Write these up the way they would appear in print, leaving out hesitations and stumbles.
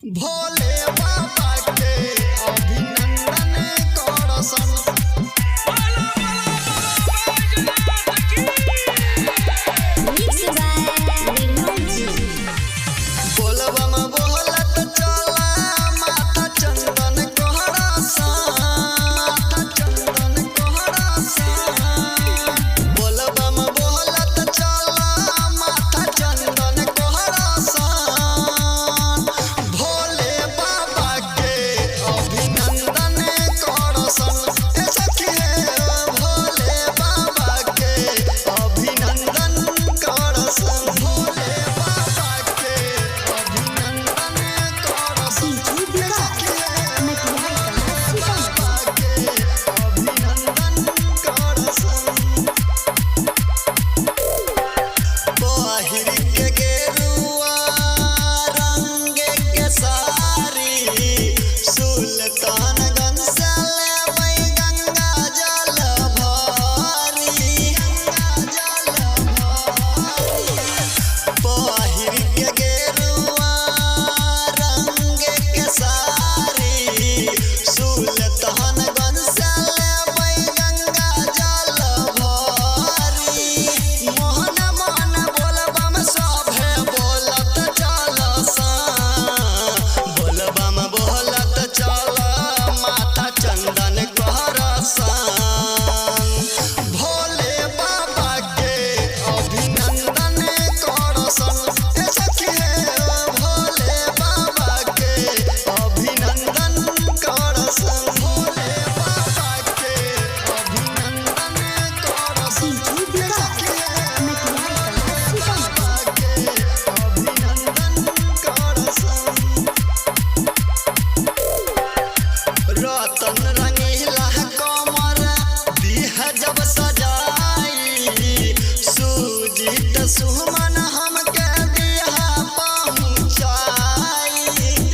भोले बाबा के अभिनंदन करसन। बोलबम बोलत चला माथा चंदन कोहरासन, माथा चंदन कोहरासन। बोलबम बोलत चला माथा चंदन कोहरासन। भोले बाबा के अभिनंदन करसन। ए सखी हे भोले बाबा के अभिनंदन करसन। भोले बाबा के अभिनंदन करसन। ए सखी हे बाबा के अभिनंदन करसन। बहिर के गेरुआ रंग के सारी सुल्तानगंज से लेबै गंगा जल भरी, गंगा जल भरी। बहिर के गेरुआ रंग के सारी सुल्तानगंज से लेबै गंगा जल भरी। मोहन मन बोलबम सभे बोलत चलसन। बोलबम बोलत चल माथा चंदन करसन। भोले बाबा के अभिनंदन करसन। ए सखी हे भोले बाबा के अभिनंदन करसन। भोले बाबा के अभिनंदन करसन। ए सखी हे बाबा के अभिनंदन करसन। रतन रंगीला कमर दीह जब सजाई, सुजीत सुमन हमके दिहा पहुँचाई,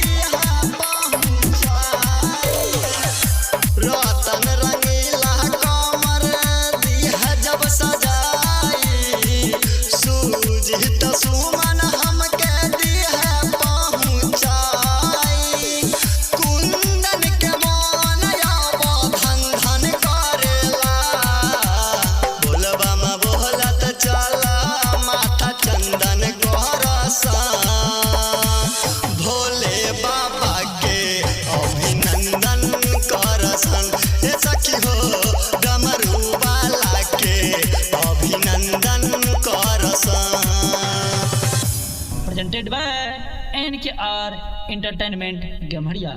दिहा पहुँचाई। रतन रंगीला कमर दीह जब सजाई, सुजीत सुमन हमके दिहा पहुँचाई। कुंदन के मन आब धन धन करेला। बोलबम बोलत चला माथा चंदन करसन। भोले बाबा के अभिनंदन करसन। ए सखी हो डमरू वाला के अभिनंदन करसन। presented by NKR Entertainment Gamharia।